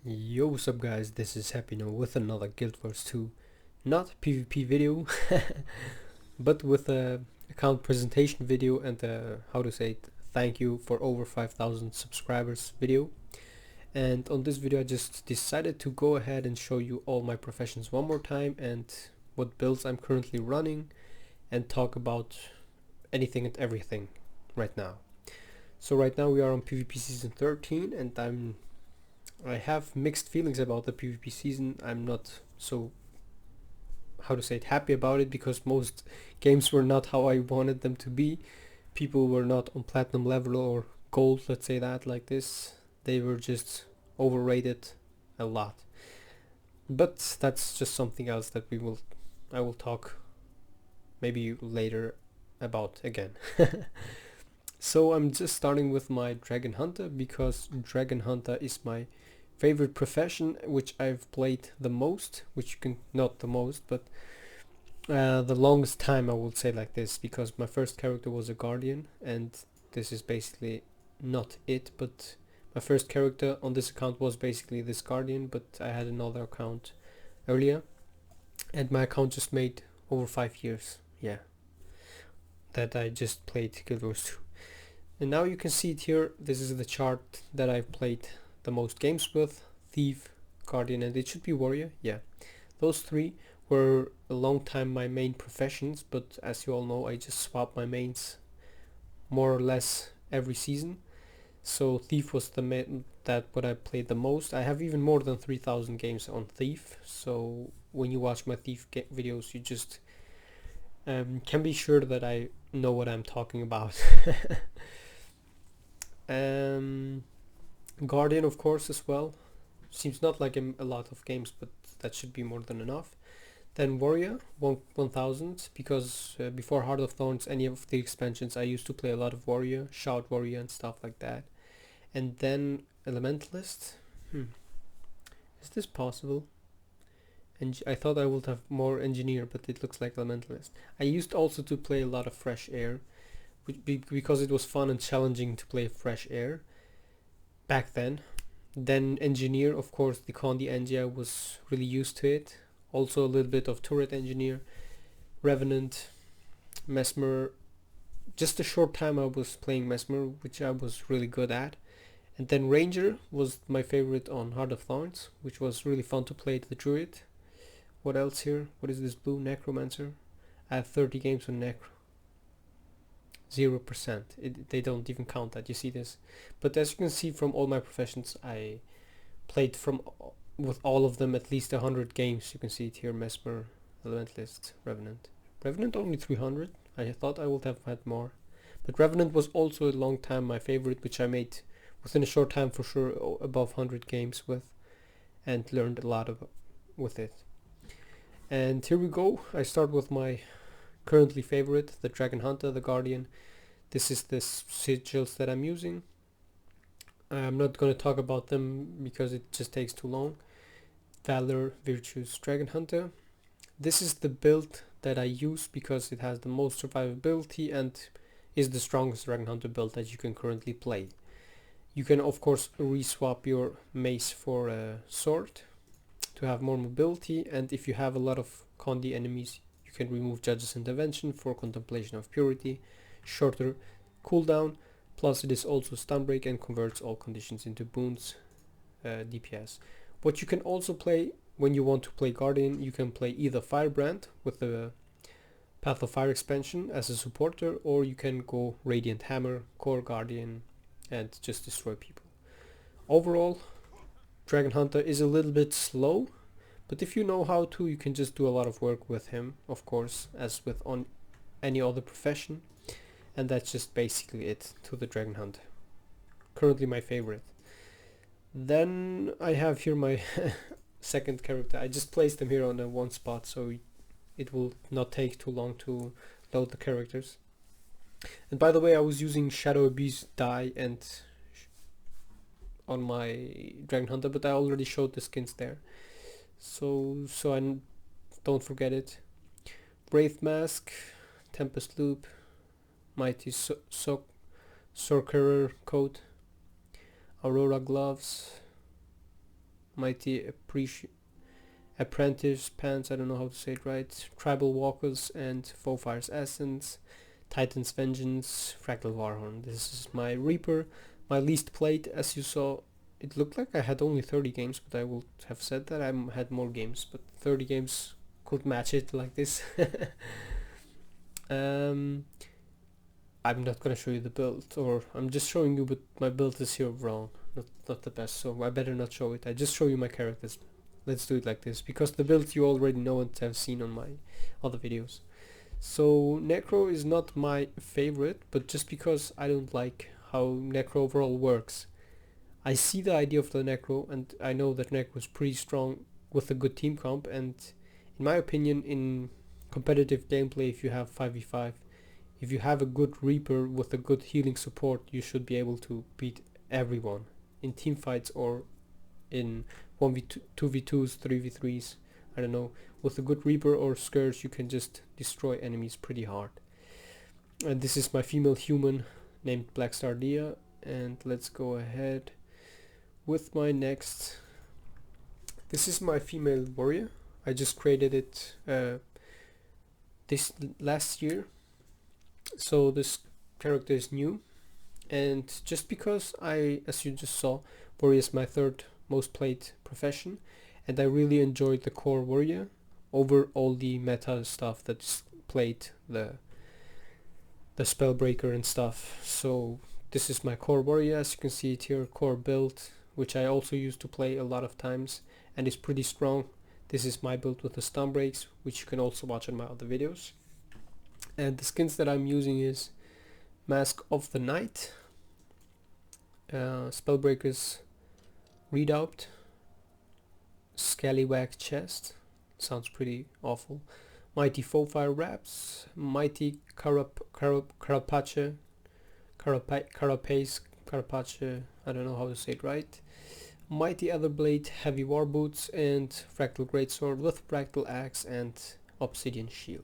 Yo, what's up guys, this is HappyNo with another Guild Wars 2, not PvP video, but with a account presentation video and how to say it, thank you for over 5,000 subscribers video. And on this video I just decided to go ahead and show you all my professions one more time and what builds I'm currently running and talk about anything and everything right now. So right now we are on PvP season 13 and I have mixed feelings about the PvP season. I'm not so, how to say it, happy about it because most games were not how I wanted them to be. People were not on platinum level or gold, let's say that, like this. They were just overrated a lot. But that's just something else that I will talk maybe later about again. So I'm just starting with my Dragon Hunter because Dragon Hunter is my favorite profession, which I've played the most, which you can, not the most, but the longest time, I would say, like this, because my first character was a Guardian, and this is basically not it, but my first character on this account was basically this Guardian, but I had another account earlier, and my account just made over 5 years, yeah, that I just played Guild Wars 2. And now you can see it here. This is the chart that I've played the most games with: Thief, Guardian, and it should be Warrior. Yeah, those three were a long time my main professions, but as you all know, I just swap my mains more or less every season. So Thief was what I played the most. I have even more than 3,000 games on Thief, so when you watch my Thief videos, you just can be sure that I know what I'm talking about. Guardian, of course, as well. Seems not like a lot of games, but that should be more than enough. Then Warrior, 1000, because before Heart of Thorns, any of the expansions, I used to play a lot of Warrior, Shout Warrior and stuff like that. And then Elementalist. Is this possible? And I thought I would have more Engineer, but it looks like Elementalist. I used also to play a lot of Fresh Air, because it was fun and challenging to play Fresh Air back then. Then Engineer, of course, the Condi Engie, I was really used to it. Also a little bit of Turret Engineer, Revenant, Mesmer. Just a short time I was playing Mesmer, which I was really good at. And then Ranger was my favorite on Heart of Thorns, which was really fun to play the Druid. What else here? What is this blue? Necromancer. I have 30 games on Necro. 0%. They don't even count that. You see this? But as you can see from all my professions, I played with all of them at least 100 games. You can see it here: Mesmer, Elementalist, Revenant. Revenant only 300. I thought I would have had more. But Revenant was also a long time my favorite, which I made within a short time for sure above 100 games with, and learned a lot with it. And here we go. I start with my currently favorite, the Dragon Hunter, the Guardian. This is the sigils that I'm using. I'm not going to talk about them because it just takes too long. Valor, Virtues, Dragon Hunter. This is the build that I use because it has the most survivability and is the strongest Dragon Hunter build that you can currently play. You can of course reswap your mace for a sword to have more mobility, and if you have a lot of Condi enemies, you can remove Judge's Intervention for Contemplation of Purity, shorter cooldown, plus it is also stun break and converts all conditions into boons, DPS. What you can also play when you want to play Guardian, you can play either Firebrand with the Path of Fire expansion as a supporter, or you can go Radiant Hammer, Core Guardian, and just destroy people. Overall, Dragon Hunter is a little bit slow, but if you know how to, you can just do a lot of work with him, of course, as with on any other profession. And that's just basically it to the Dragon Hunter. Currently my favorite. Then I have here my second character. I just placed them here on one spot, so it will not take too long to load the characters. And by the way, I was using Shadow Abyss dye and on my Dragon Hunter, but I already showed the skins there, so I don't forget it. Wraith Mask, Tempest Loop, Mighty Sorcerer Coat, Aurora Gloves, Mighty Apprentice Pants, I don't know how to say it right, Tribal Walkers, and Foefire's Essence, Titan's Vengeance, Fractal Warhorn. This is my Reaper, my least played. As you saw, it looked like I had only 30 games, but I would have said that I had more games, but 30 games could match it like this. I'm not gonna show you the build, or I'm just showing you, but my build is here wrong, not the best, so I better not show it. I just show you my characters. Let's do it like this, because the build you already know and have seen on my other videos. So Necro is not my favorite, but just because I don't like how Necro overall works. I see the idea of the Necro, and I know that Necro is pretty strong with a good team comp, and in my opinion, in competitive gameplay, if you have 5v5, if you have a good Reaper with a good healing support, you should be able to beat everyone in team fights or in 1v2, 2v2s, 3v3s, I don't know. With a good Reaper or Scourge, you can just destroy enemies pretty hard. And this is my female human named Black Star Dia, and let's go ahead with my next. This is my female warrior. I just created it this last year, so this character is new, and just because as you just saw, warrior is my third most played profession, and I really enjoyed the core warrior over all the meta stuff that's played, the spellbreaker and stuff. So this is my core warrior, as you can see it here, core build, which I also used to play a lot of times and is pretty strong. This is my build with the stun breaks, which you can also watch in my other videos. And the skins that I'm using is Mask of the Night, Spellbreaker's Redoubt, Scallywag Chest, sounds pretty awful, Mighty Foefire Wraps, Mighty Carapace, I don't know how to say it right, Mighty Etherblade Heavy War Boots, and Fractal Greatsword with Fractal Axe and Obsidian Shield.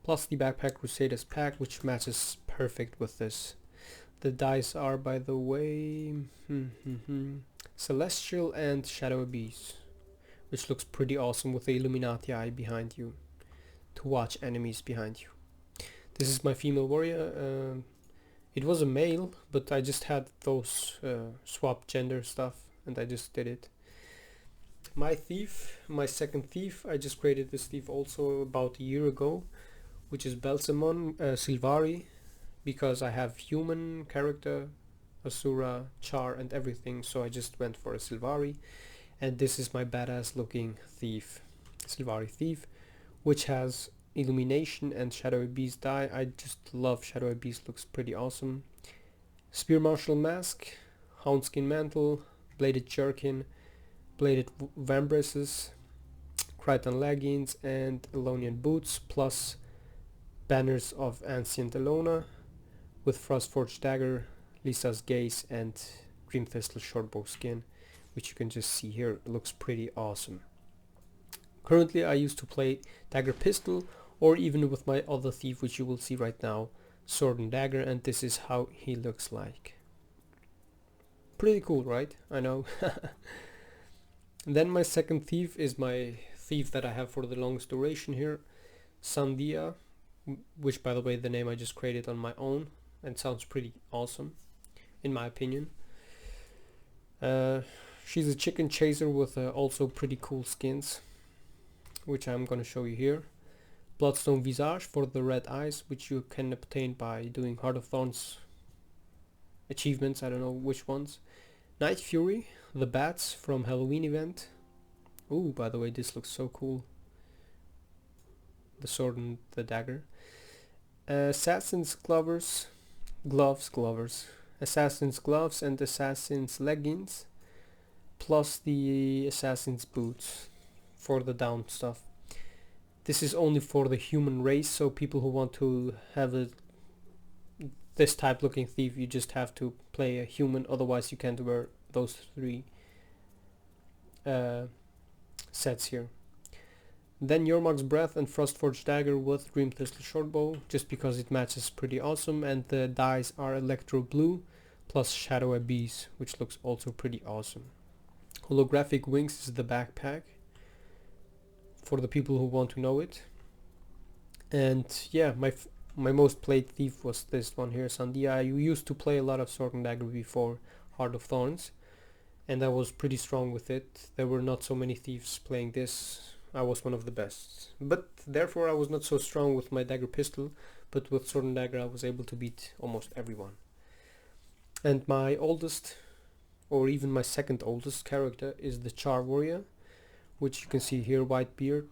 Plus the Backpack Crusaders pack, which matches perfect with this. The dice are, by the way, Celestial and Shadow Abyss, which looks pretty awesome with the Illuminati eye behind you to watch enemies behind you. This is my female warrior. It was a male, but I just had those swap gender stuff and I just did it. My thief, my second thief, I just created this thief also about a year ago, which is Belzemon Silvari, because I have human character, Asura, Char and everything, so I just went for a Silvari. And this is my badass looking thief, Silvari thief, which has Illumination and Shadow Abyss die. I just love Shadow Abyss, looks pretty awesome. Spear Marshal Mask, Houndskin Mantle, Bladed Jerkin, Bladed Vambraces, Crichton Leggings and Elonian Boots, plus Banners of Ancient Elona with Frostforged Dagger, Lisa's Gaze and Dream Thistle Shortbow skin, which you can just see here. It looks pretty awesome. Currently I used to play Dagger Pistol, or even with my other thief, which you will see right now, Sword and Dagger, and this is how he looks like. Pretty cool, right? I know. And then my second thief is my thief that I have for the longest duration here, Sandia, which by the way the name I just created on my own and sounds pretty awesome in my opinion. She's a chicken chaser with also pretty cool skins, which I'm gonna show you here. Bloodstone Visage for the red eyes, which you can obtain by doing Heart of Thorns achievements, I don't know which ones. Night Fury, the bats from Halloween event. Ooh, by the way, this looks so cool. The sword and the dagger. Assassin's Gloves, Assassin's Gloves and Assassin's Leggings, plus the Assassin's Boots for the down stuff. This is only for the human race, so people who want to have this type looking thief, you just have to play a human, otherwise you can't wear those three sets here. Then Yormog's Breath and Frostforged Dagger with Dream Thistle Shortbow, just because it matches pretty awesome, and the dice are Electro Blue plus Shadow Abyss, which looks also pretty awesome. Holographic wings is the backpack for the people who want to know it. And yeah, my most played thief was this one here, Sandia. I used to play a lot of Sword and Dagger before Heart of Thorns, and I was pretty strong with it. There were not so many thieves playing this. I was one of the best, but therefore I was not so strong with my dagger pistol, but with Sword and Dagger I was able to beat almost everyone. And my oldest, or even my second oldest character is the Char warrior, which you can see here, white beard,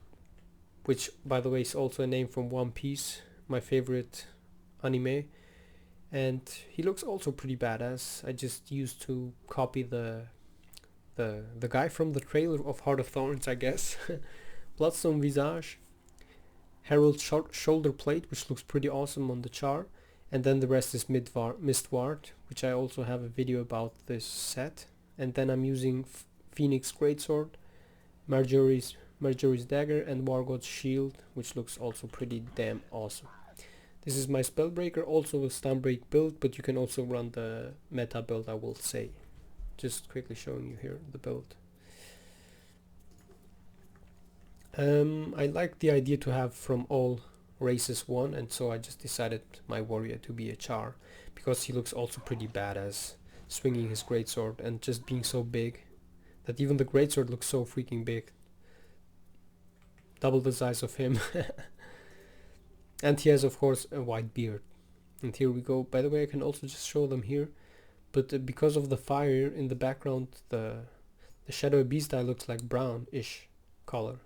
which by the way is also a name from One Piece, my favorite anime. And he looks also pretty badass. I just used to copy the guy from the trailer of Heart of Thorns, I guess. Bloodstone visage, Herald shoulder plate, which looks pretty awesome on the Char, and then the rest is Mistward, which I also have a video about this set. And then I'm using Phoenix Greatsword, Marjorie's dagger, and Wargod's shield, which looks also pretty damn awesome. This is my spellbreaker, also a Stunbreak build, but you can also run the meta build, I will say. Just quickly showing you here the build. I like the idea to have from all races one, and so I just decided my warrior to be a Char, because he looks also pretty badass, swinging his greatsword and just being so big that even the greatsword looks so freaking big. Double the size of him. And he has of course a white beard. And here we go. By the way, I can also just show them here, but because of the fire in the background, the Shadowy Beast eye looks like brownish color.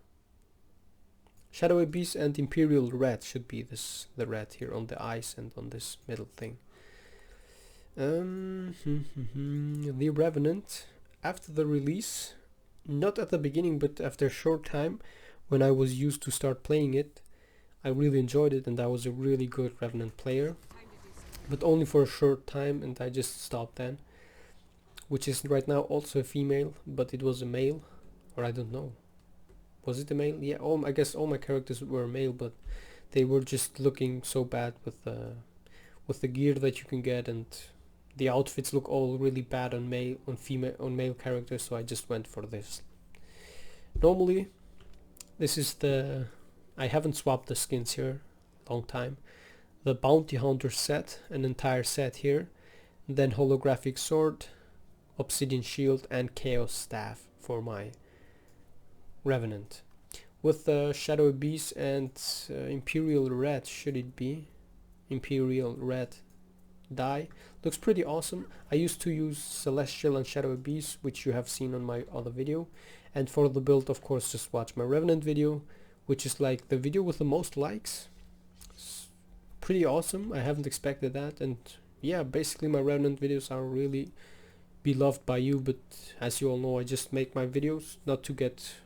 Shadowy Beast and Imperial Red should be the red here on the eyes and on this middle thing. The Revenant, after the release, not at the beginning but after a short time, when I was used to start playing it, I really enjoyed it and I was a really good Revenant player, but only for a short time, and I just stopped then. Which is right now also a female, but it was a male, or I don't know. Was it a male? Yeah, I guess all my characters were male, but they were just looking so bad with the gear that you can get, and the outfits look all really bad on male characters, so I just went for this. Normally, this is I haven't swapped the skins here, long time. The Bounty Hunter set, an entire set here, then holographic sword, obsidian shield, and chaos staff for my Revenant. With the Shadowy Beast and Imperial Red, should it be? Imperial Red die. Looks pretty awesome. I used to use Celestial and Shadowy Beast, which you have seen on my other video. And for the build, of course, just watch my Revenant video, which is like the video with the most likes. It's pretty awesome. I haven't expected that. And yeah, basically my Revenant videos are really beloved by you, but as you all know, I just make my videos not to get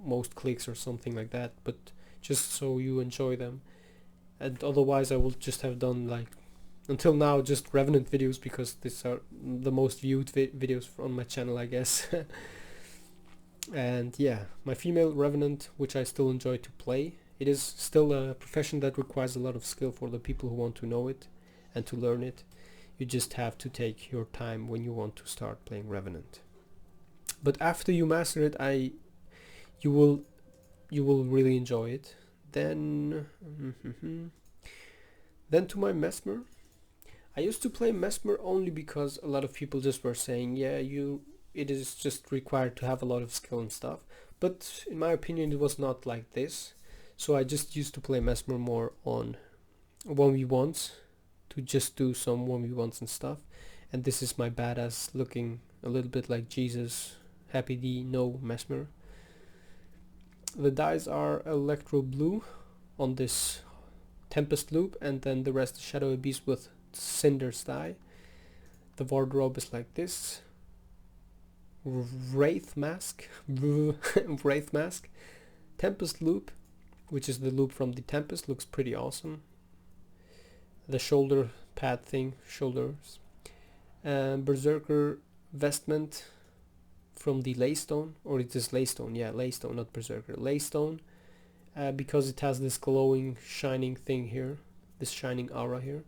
most clicks or something like that, but just so you enjoy them. And otherwise I will just have done, like, until now, just Revenant videos, because these are the most viewed videos on my channel, I guess. And yeah, my female Revenant, which I still enjoy to play. It is still a profession that requires a lot of skill for the people who want to know it and to learn it. You just have to take your time when you want to start playing Revenant. But after you master it, you will really enjoy it. Then to my Mesmer. I used to play Mesmer only because a lot of people just were saying, yeah, it is just required to have a lot of skill and stuff. But in my opinion, it was not like this. So I just used to play Mesmer more on 1v1s, to just do some 1v1s and stuff. And this is my badass looking a little bit like Jesus HappyNo Mesmer. The dies are electro blue on this Tempest loop, and then the rest is Shadowy Beast with Cinder's die. The wardrobe is like this. Wraith mask. Wraith mask. Tempest loop, which is the loop from the Tempest, looks pretty awesome. The shoulder pad thing, shoulders. Berserker vestment from the Laystone, or it is Laystone, yeah, Laystone, not Berserker, Laystone, because it has this glowing, shining thing here, this shining aura here.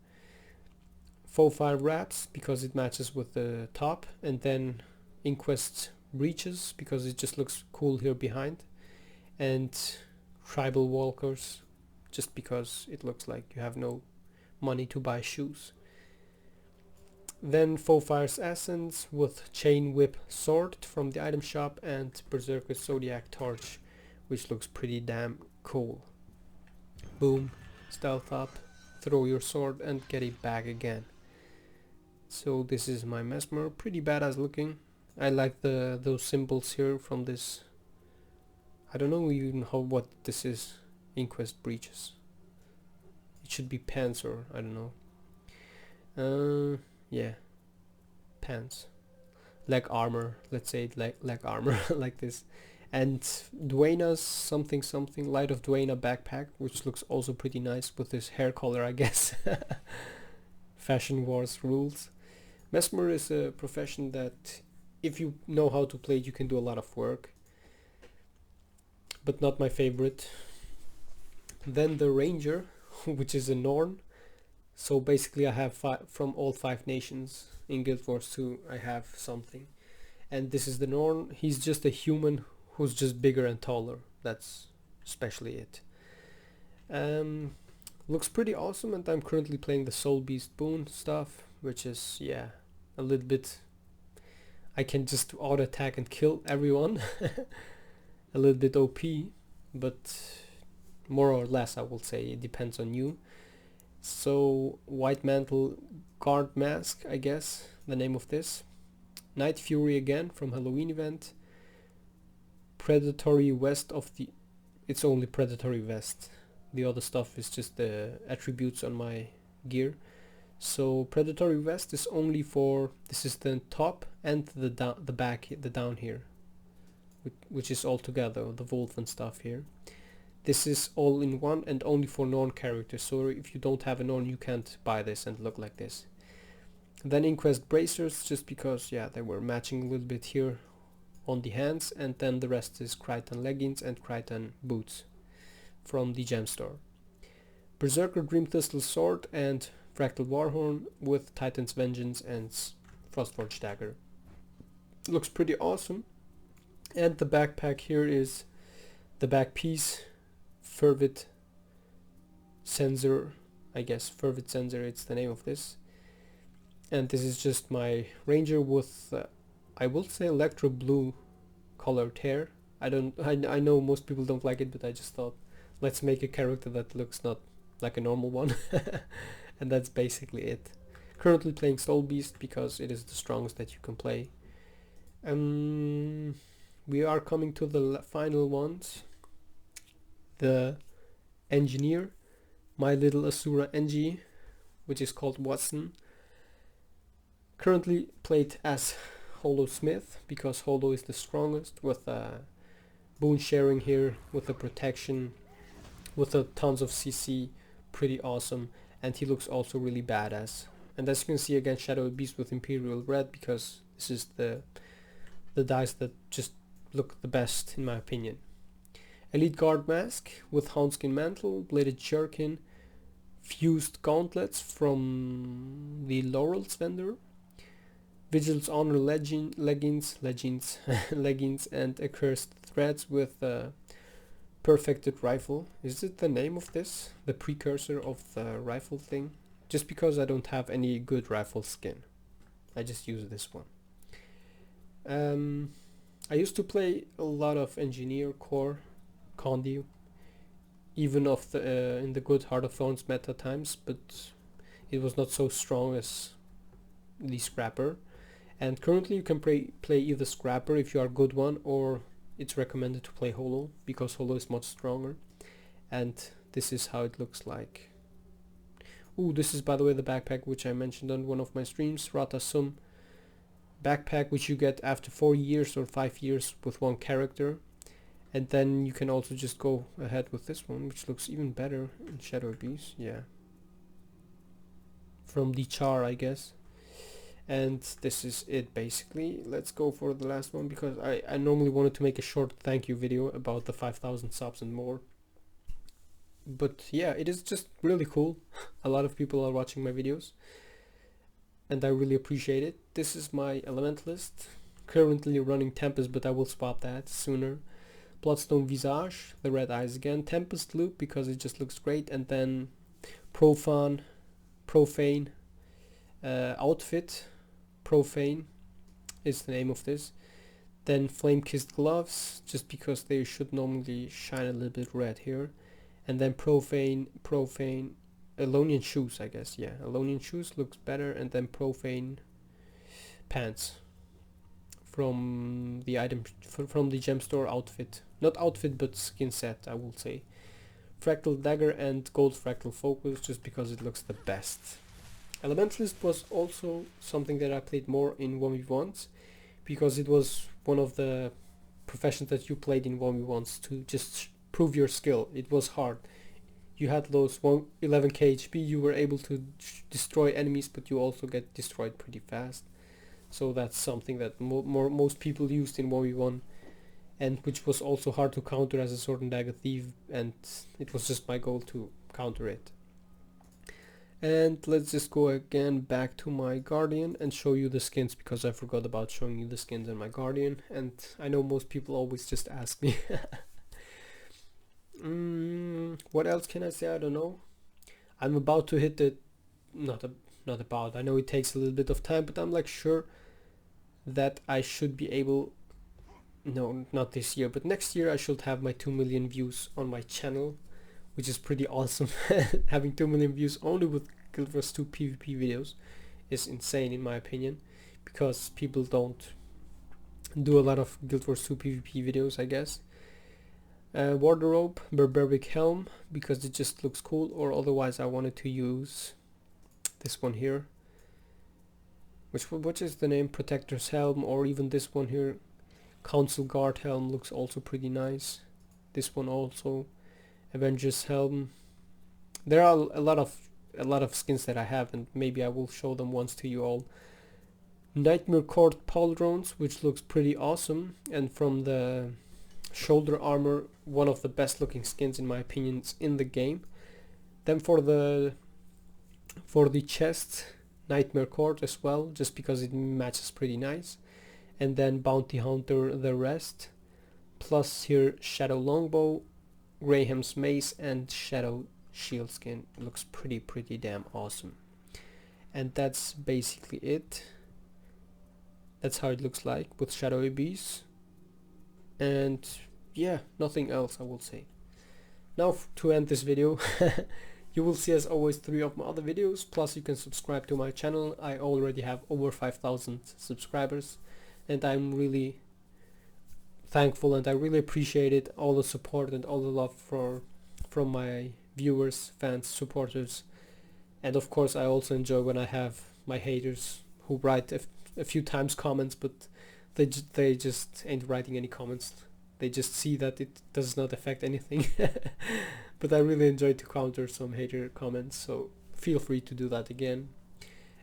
Faux fire wraps, because it matches with the top, and then Inquest breaches because it just looks cool here behind, and tribal walkers just because it looks like you have no money to buy shoes. Then Foefire's Essence with Chain Whip Sword from the item shop, and Berserker's Zodiac Torch, which looks pretty damn cool. Boom, stealth up, throw your sword and get it back again. So this is my Mesmer, pretty badass looking. I like those symbols here from this. I don't know even what this is. Inquest breaches. It should be pants, or I don't know. Yeah, pants, leg armor. Let's say it leg armor like this. And Dwayna's something Light of Dwayna backpack, which looks also pretty nice with this hair color, I guess. Fashion Wars rules. Mesmer is a profession that, if you know how to play it, you can do a lot of work, but not my favorite. Then the Ranger, which is a Norn. So basically I have from all 5 nations in Guild Wars 2, I have something. And this is the Norn. He's just a human who's just bigger and taller. That's especially it. Looks pretty awesome, and I'm currently playing the Soul Beast Boon stuff, which is, yeah, a little bit... I can just auto attack and kill everyone. A little bit OP, but more or less I will say it depends on you. So White Mantle Guard Mask, I guess the name of this. Night Fury again from Halloween event. Predatory Vest of the... It's only Predatory Vest. The other stuff is just the attributes on my gear. So Predatory Vest is only for... This is the top and the back, the down here, which is all together, the wolf and stuff here. This is all in one and only for Norn characters, so if you don't have a Norn you can't buy this and look like this. Then Inquest Bracers, just because, yeah, they were matching a little bit here on the hands, and then the rest is Crichton Leggings and Crichton Boots from the gem store. Berserker Dream Thistle Sword and Fractal Warhorn with Titan's Vengeance and Frostforged Dagger. Looks pretty awesome. And the backpack here is the back piece, Fervit Sensor, I guess Fervit Sensor, it's the name of this. And this is just my Ranger with I will say electro blue colored hair. I know most people don't like it, but I just thought, let's make a character that looks not like a normal one. And that's basically it. Currently playing Soul Beast because it is the strongest that you can play. We are coming to the final ones. The Engineer, My Little Asura Engie, which is called Watson. Currently played as Holo Smith because Holo is the strongest, with boon sharing here, with the protection, with the tons of CC, pretty awesome, and he looks also really badass. And as you can see again, Shadow Beast with Imperial Red, because this is the dice that just look the best in my opinion. Elite Guard Mask with Houndskin Mantle, Bladed Jerkin, Fused Gauntlets from the Laurels vendor, Vigil's Honor leggings, and Accursed Threads with Perfected Rifle. Is it the name of this? The precursor of the rifle thing? Just because I don't have any good rifle skin, I just use this one. I used to play a lot of Engineer Core Condi, even of the in the good Heart of Thorns meta times, but it was not so strong as the Scrapper. And currently you can play either Scrapper if you are a good one, or it's recommended to play Holo because Holo is much stronger. And this is how it looks like. Ooh, this is by the way the backpack which I mentioned on one of my streams, Rata Sum backpack, which you get after 4 years or 5 years with one character. And then you can also just go ahead with this one, which looks even better in Shadow Beast, yeah. From the Char, I guess. And this is it basically. Let's go for the last one, because I normally wanted to make a short thank you video about the 5,000 subs and more. But yeah, it is just really cool. A lot of people are watching my videos, and I really appreciate it. This is my elementalist. currently running Tempest, but I will swap that sooner. Bloodstone Visage, the red eyes again. Tempest Loop because it just looks great, and then Profane outfit. Profane is the name of this. Then Flame Kissed Gloves, just because they should normally shine a little bit red here. And then Profane Elonian Shoes, I guess. Yeah, Elonian Shoes looks better. And then Profane Pants from the from the gem store outfit. Not outfit, but skin set, I will say. Fractal Dagger and Gold Fractal Focus, just because it looks the best. Elementalist was also something that I played more in 1v1s, because it was one of the professions that you played in 1v1s to just prove your skill. It was hard. You had those 11k HP, you were able to destroy enemies, but you also get destroyed pretty fast. So that's something that most people used in 1v1, and which was also hard to counter as a sword and dagger thief, and it was just my goal to counter it. And let's just go again back to my Guardian and show you the skins, because I forgot about showing you the skins in my Guardian, and I know most people always just ask me. What else can I say? I don't know. I'm about to hit the I know it takes a little bit of time, but I'm like sure that I should be able, no, not this year, but next year I should have my 2 million views on my channel, which is pretty awesome. Having 2 million views only with Guild Wars 2 PvP videos is insane in my opinion, because people don't do a lot of Guild Wars 2 PvP videos, I guess. Wardrobe, Barbaric Helm, because it just looks cool, or otherwise I wanted to use this one here, which is the name, Protector's Helm, or even this one here, Council Guard Helm, looks also pretty nice. This one also, Avengers Helm. There are a lot of skins that I have, and maybe I will show them once to you all. Nightmare Court Pauldrons, which looks pretty awesome, and from the shoulder armor, one of the best looking skins in my opinion in the game. Then for the chest, Nightmare Court as well, just because it matches pretty nice. And then Bounty Hunter the rest, plus here Shadow Longbow, Graham's Mace, and Shadow Shield skin. It looks pretty damn awesome. And that's basically it. That's how it looks like with Shadowy Beast. And yeah, nothing else I will say. Now to end this video, you will see as always 3 of my other videos, plus you can subscribe to my channel. I already have over 5,000 subscribers, and I'm really thankful, and I really appreciate it, all the support and all the love from my viewers, fans, supporters. And of course I also enjoy when I have my haters who write a few times comments, but they just ain't writing any comments. They just see that it does not affect anything. But I really enjoy to counter some hater comments, so feel free to do that again.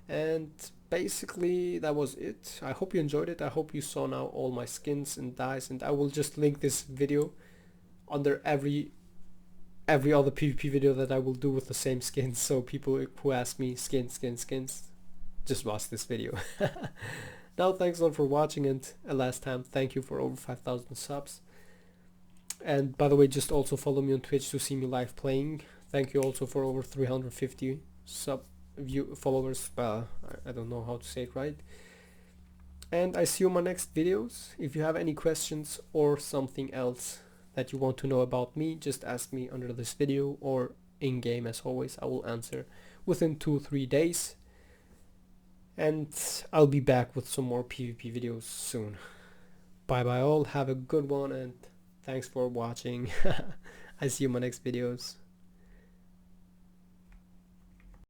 And basically that was it. I hope you enjoyed it. I hope you saw now all my skins and dyes, and I will just link this video under every other PvP video that I will do with the same skins, so people who ask me skins, just watch this video. Now thanks a lot for watching, and last time thank you for over 5,000 subs. And by the way, just also follow me on Twitch to see me live playing. Thank you also for over 350 followers. I don't know how to say it right. And I see you in my next videos. If you have any questions or something else that you want to know about me, just ask me under this video or in game. As always, I will answer within 2-3 days. And I'll be back with some more PvP videos soon. Bye bye all, have a good one, and thanks for watching. I see you in my next videos.